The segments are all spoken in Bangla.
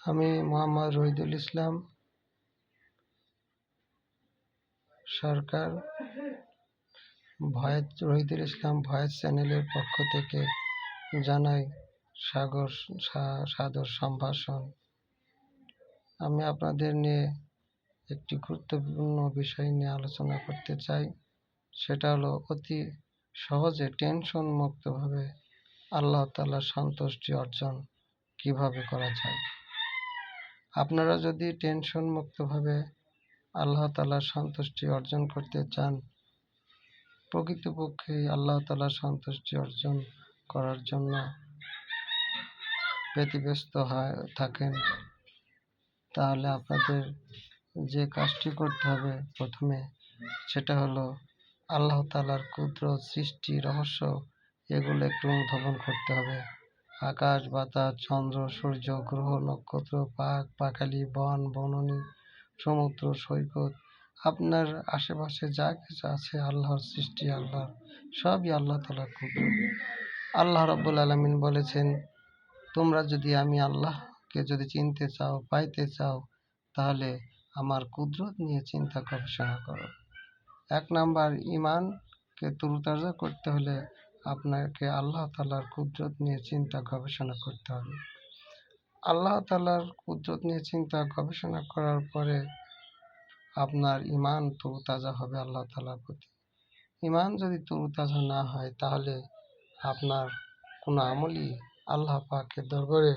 আমি মোহাম্মদ রহিদুল ইসলাম সরকার রহিদুল ইসলাম ভয়েস চ্যানেলের পক্ষ থেকে জানাই সাদর সম্ভাষণ। আমি আপনাদের নিয়ে একটি গুরুত্বপূর্ণ বিষয় নিয়ে আলোচনা করতে চাই। সেটা হলো অতি সহজে টেনশন মুক্তভাবে আল্লাহ তাআলার সন্তুষ্টি অর্জন কিভাবে করা যায়। আপনারা যদি টেনশন মুক্তভাবে আল্লাহ তাআলার সন্তুষ্টি অর্জন করতে চান, প্রকৃতপক্ষে আল্লাহ তাআলার সন্তুষ্টি অর্জন করার জন্য ব্যতিব্যস্ত থাকেন, তাহলে আপনাদের যে কাজটি করতে হবে প্রথমে, সেটা হলো আল্লাহ তাআলার কুদরত, সৃষ্টি, রহস্য এগুলো একটু অনুধাবন করতে হবে। আকাশ, বাতাস, চন্দ্র, সূর্য, গ্রহ, নক্ষত্র, পাখালি, বন, বননী, সমুদ্র, সৈকত, আপনার আশেপাশে যা কিছু আছে আল্লাহর সৃষ্টি, আল্লাহর সবই আল্লাহ তাআলার কুদরত। আল্লাহ রাব্বুল আলামিন বলেছেন, তোমরা যদি আমি আল্লাহকে যদি চিনতে চাও, পাইতে চাও, তাহলে আমার কুদরত নিয়ে চিন্তা গবেষণা করো। 1 নাম্বার, ঈমানকে তরুতাজা করতে হলে আপনাকে আল্লাহ তাআলার কুদরত নিয়ে চিন্তা গবেষণা করতে হবে। আল্লাহ তাআলার কুদরত নিয়ে চিন্তা গবেষণা করার পরে আপনার ঈমান তরুতাজা হবে আল্লাহ তাআলার প্রতি। ঈমান যদি তরুতাজা না হয়, তাহলে আপনার কোনো আমলই আল্লাহ পাকের দরবারে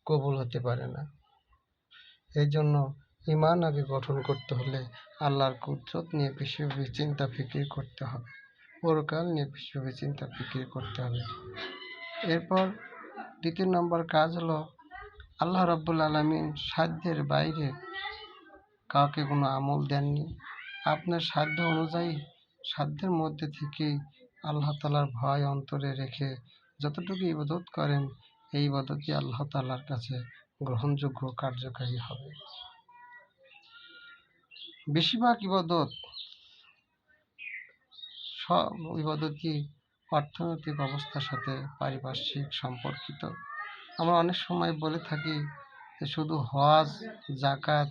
কবুল হতে পারে না। এই জন্য ঈমান আগে গঠন করতে হলে আল্লাহর কুদরত নিয়ে বেশি চিন্তা ফিকির করতে হবে, পরকাল নিয়ে বেশি চিন্তা ফিকির করতে হবে। এরপর 2 নম্বর কাজ হলো, আল্লাহ রাব্বুল আলামিন সাধ্যের বাইরে কাউকে কোনো আমল দেননি। আপনার সাধ্য অনুযায়ী, সাধ্যের মধ্যে থেকেই আল্লাহ তাআলার ভয় অন্তরে রেখে যতটুকু ইবাদত করেন, এই ইবাদতই আল্লাহ তাআলার কাছে গ্রহণযোগ্য, কার্যকারী হবে। বেশিরভাগ ইবাদত, সব ইবাদতই অর্থনৈতিক অবস্থার সাথে পারিপার্শ্বিক সম্পর্কিত। আমরা অনেক সময় বলে থাকি যে শুধু হজ, যাকাত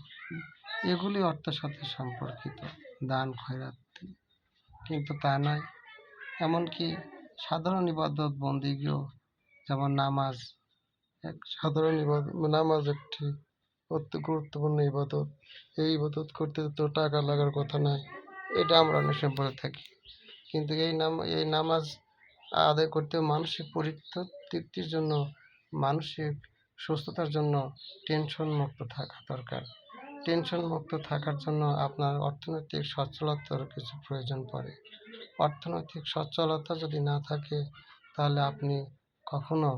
এগুলি অর্থের সাথে সম্পর্কিত, দান খয়রাত, কিন্তু তা নয়। এমনকি সাধারণ ইবাদত বন্দেগীও, যেমন নামাজ, নামাজ একটি অতি গুরুত্বপূর্ণ ইবাদত। এই ইবাদত করতে তো টাকা লাগার কথা নয়, এটা আমরা অনেক সময় বলে থাকি। কিন্তু এই নামাজ আদায় করতে মানসিক পরিতৃপ্তির জন্য, মানসিক সুস্থতার জন্য টেনশন মুক্ত থাকা দরকার। টেনশন মুক্ত থাকার জন্য আপনার অর্থনৈতিক সচ্ছলতার কিছু প্রয়োজন পড়ে। অর্থনৈতিক সচ্ছলতা যদি না থাকে, তাহলে আপনি কখনো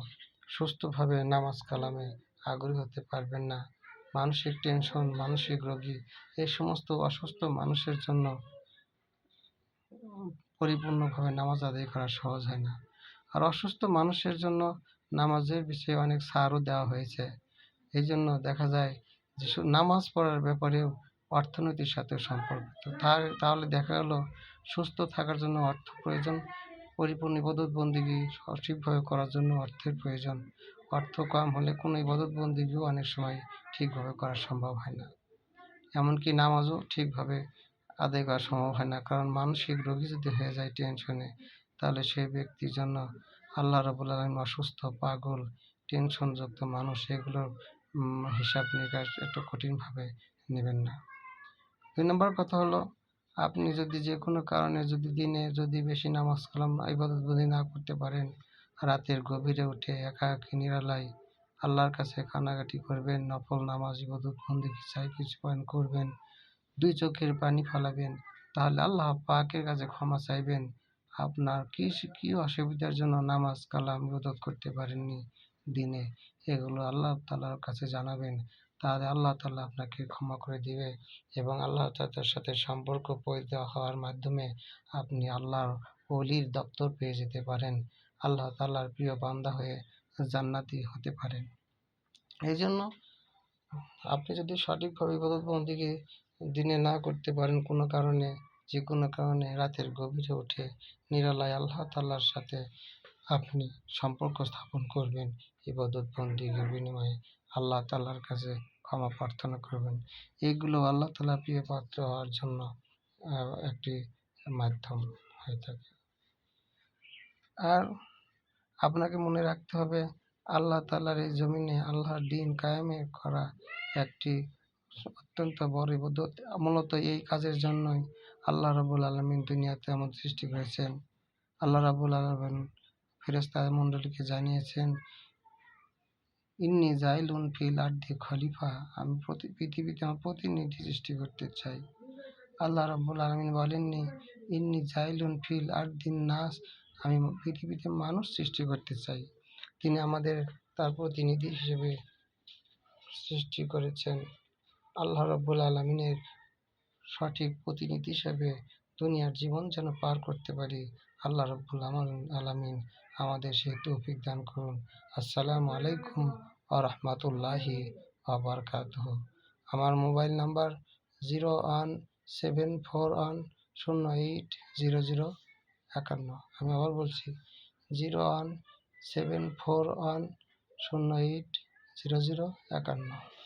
সুস্থভাবে নামাজ কালামে আগ্রহী হতে পারবেন না। মানসিক টেনশন, মানসিক রোগী, এই সমস্ত অসুস্থ মানুষের জন্য পরিপূর্ণভাবে নামাজ আদায় করা সহজ হয় না। আর অসুস্থ মানুষের জন্য নামাজের বিষয়ে অনেক ছাড়ও দেওয়া হয়েছে। এই জন্য দেখা যায় যে নামাজ পড়ার ব্যাপারেও অর্থনীতির সাথে সম্পর্কিত। তাহলে দেখা গেল সুস্থ থাকার জন্য অর্থ প্রয়োজন, পরিপূর্ণ ইবাদত বন্দেগী সঠিকভাবে করার জন্য অর্থের প্রয়োজন। অর্থ কম হলে কোনো ইবাদত বন্দেগীও অনেক সময় ঠিকভাবে করা সম্ভব হয় না। এমনকি নামাজও ঠিকভাবে আদায় করা সম্ভব হয় না, কারণ মানসিক রোগী যদি হয়ে যায় টেনশনে, তাহলে সেই ব্যক্তির জন্য আল্লাহ রাব্বুল আলামিন অসুস্থ, পাগল, টেনশনযুক্ত মানুষ, এগুলোর হিসাব নিকাশ একটু কঠিনভাবে নেবেন না। 2 নম্বর কথা হলো, আপনি যদি যে কোনো কারণে যদি দিনে যদি বেশি নামাজ কালাম ইবাদত বন্দেগী না করতে পারেন, রাতের গভীরে উঠে একাকী নিরালায় আল্লাহর কাছে কান্নাকাটি করবেন, নফল নামাজ ইবাদত বন্দেগী চাই কিছু করবেন, 2 চোখের পানি ফেলাবেন, তাহলে আল্লাহ পাকের কাছে ক্ষমা চাইবেন। আপনার কি অসুবিধার জন্য নামাজ কালাম ইবাদত করতে পারেননি দিনে, এগুলো আল্লাহ তাআলার কাছে জানাবেন, তাহলে আল্লাহ তাআলা আপনাকে ক্ষমা করে দিবে এবং আল্লাহ তাআলার সাথে সম্পর্ক পরিচিত হওয়ার মাধ্যমে আপনি আল্লাহর ওলির দপ্তর পেয়ে যেতে পারেন, আল্লাহ তাআলার প্রিয় বান্দা হয়ে জান্নাতি হতে পারেন। এই জন্য আপনি যদি সঠিকভাবে ইবাদত বন্দেগী দিনে না করতে পারেন, কোনো কারণে, যে কোনো কারণে রাতের গভীরে উঠে নিরালায় আল্লাহ তাআলার সাথে আপনি সম্পর্ক স্থাপন করবেন ইবাদত বন্দেগীর বিনিময়ে। আল্লাহ তাআলার কাছে ক্ষমা প্রার্থনা করবেন। এগুলো আল্লাহ তাআলার প্রিয় পাত্র হওয়ার জন্য একটি মাধ্যম হয়ে থাকে। আর আপনাকে মনে রাখতে হবে, আল্লাহ তাআলার এই জমিনে আল্লাহর দ্বীন কায়েমের করা একটি অত্যন্ত বড় ইবাদত। মূলত এই কাজের জন্যই আল্লাহ রাব্বুল আলামিন দুনিয়াতে আমাদের সৃষ্টি করেছেন। আল্লাহ রাব্বুল আলামিন ফেরেশতা মণ্ডলীকে জানিয়েছেন, ইন্নী জাইলুন ফিল আরদি খলিফা, আমি পৃথিবীতে আমার প্রতিনিধি সৃষ্টি করতে চাই। আল্লাহ রাব্বুল আলামিন বলেননি ইন্নী জাইলুন ফিল আরদিন নাস, আমি পৃথিবীতে মানুষ সৃষ্টি করতে চাই। তিনি আমাদের তার প্রতিনিধি হিসেবে সৃষ্টি করেছেন। আল্লাহ রাব্বুল আলামিনের সঠিক প্রতিনিধি হিসেবে দুনিয়ার জীবন যেন পার করতে পারি, আল্লাহ রাব্বুল আলামিন আমাদের সেই তৌফিক দান করুন। আসসালামু আলাইকুম ওয়া রাহমাতুল্লাহি ওয়া বারাকাতুহু। আমার মোবাইল নাম্বার 0174108051। আমি আবার বলছি 0174108051।